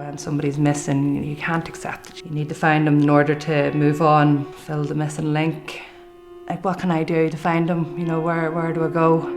When somebody's missing, you can't accept it. You need to find them in order to move on, fill the missing link. Like, what can I do to find them? You know, where do I go?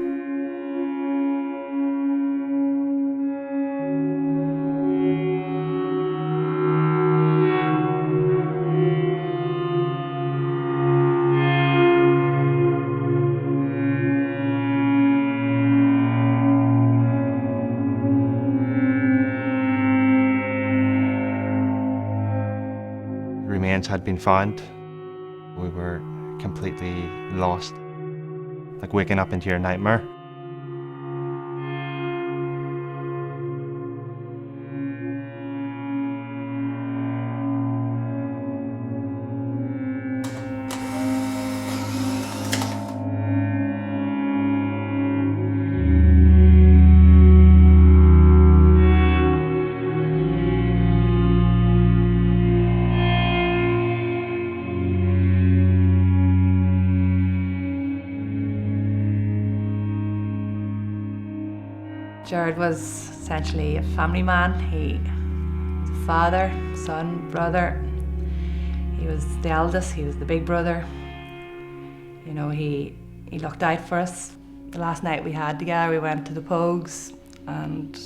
Remains had been found. We were completely lost, like waking up into your nightmare. Gerard was essentially a family man. He was a father, son, brother. He was the eldest, he was the big brother. You know, he looked out for us. The last night we had together, we went to the Pogues, and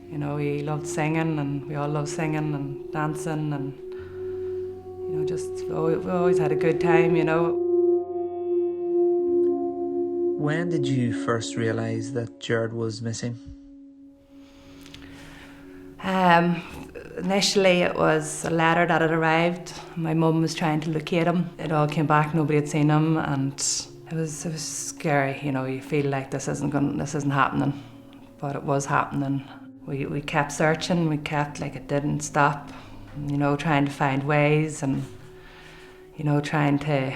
you know, he loved singing, and we all loved singing and dancing, and you know, we always had a good time, you know. When did you first realise that Gerard was missing? Initially it was a letter that had arrived. My mum was trying to locate him. It all came back, nobody had seen him, and it was scary, you know, you feel like this isn't happening. But it was happening. We kept searching, it didn't stop, you know, trying to find ways and, you know, trying to,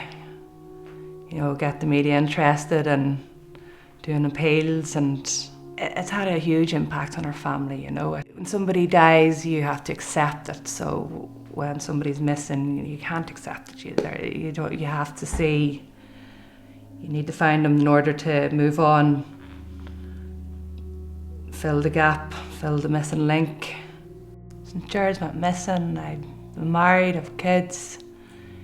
you know, get the media interested and doing appeals, and it's had a huge impact on our family, you know. When somebody dies, you have to accept it. So when somebody's missing, you can't accept it. You have to see, you need to find them in order to move on, fill the gap, fill the missing link. Since Gerard's went missing, I'm married, I have kids.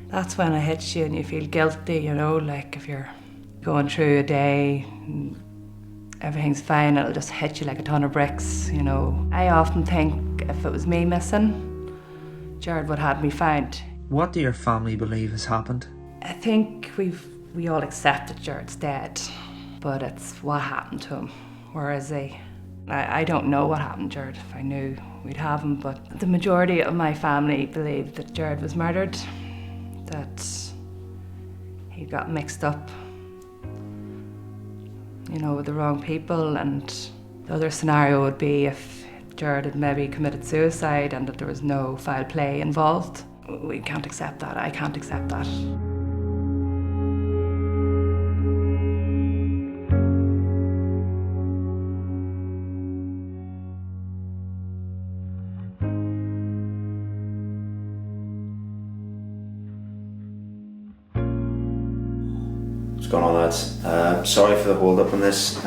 That's when it hits you and you feel guilty, you know, like if you're going through a day and everything's fine, it'll just hit you like a ton of bricks, you know. I often think if it was me missing, Gerard would have me found. What do your family believe has happened? I think we all accept that Gerard's dead, but it's what happened to him. Where is he? I don't know what happened to Gerard. If I knew, we'd have him, but the majority of my family believe that Gerard was murdered, that he got mixed up, you know, with the wrong people, and the other scenario would be if Gerard had maybe committed suicide and that there was no foul play involved. We can't accept that. I can't accept that. What's going on, lads? Sorry for the hold up on this.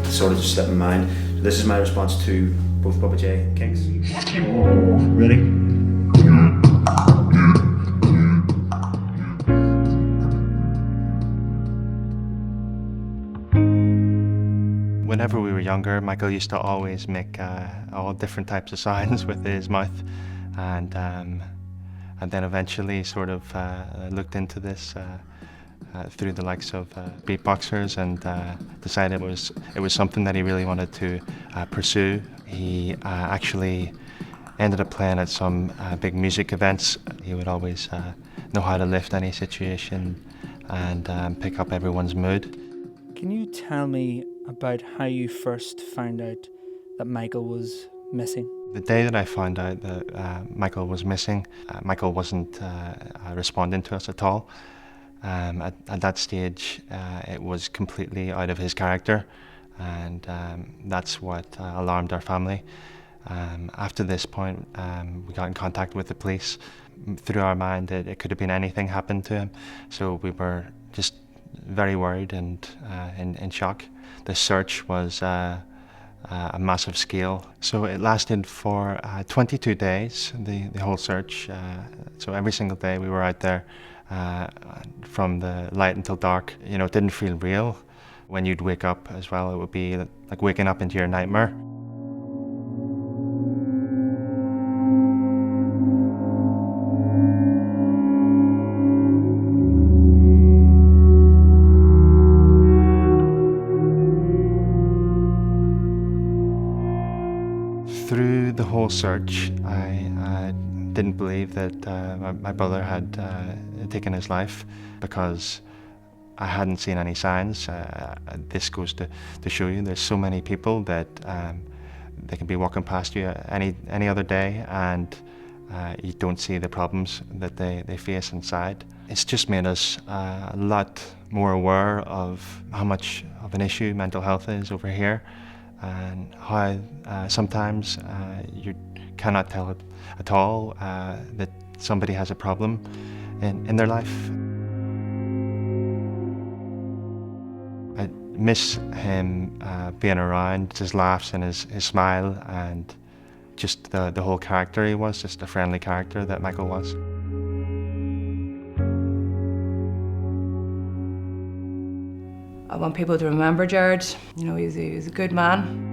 Sort of just slipped my mind. So this is my response to both Bubba J and Kinks. Ready? Whenever we were younger, Michael used to always make all different types of signs with his mouth, and then eventually sort of looked into this through the likes of beatboxers, and decided it was something that he really wanted to pursue. He actually ended up playing at some big music events. He would always know how to lift any situation and pick up everyone's mood. Can you tell me about how you first found out that Michael was missing? The day that I found out that Michael was missing, Michael wasn't responding to us at all. At that stage, it was completely out of his character, and that's what alarmed our family. After this point, we got in contact with the police. Through our mind, it could have been anything happened to him, so we were just very worried and in shock. The search was a massive scale. So it lasted for 22 days, the whole search. So every single day we were out there from the light until dark. You know, it didn't feel real. When you'd wake up as well, it would be like waking up into your nightmare. Through the whole search, I didn't believe that my brother had taken his life because I hadn't seen any signs. This goes to show you there's so many people that they can be walking past you any other day and you don't see the problems that they face inside. It's just made us a lot more aware of how much of an issue mental health is over here, and how sometimes you cannot tell it at all that somebody has a problem in their life. I miss him being around, his laughs and his smile, and just the whole character he was, just a friendly character that Michael was. I want people to remember Gerard. You know, he was a good man.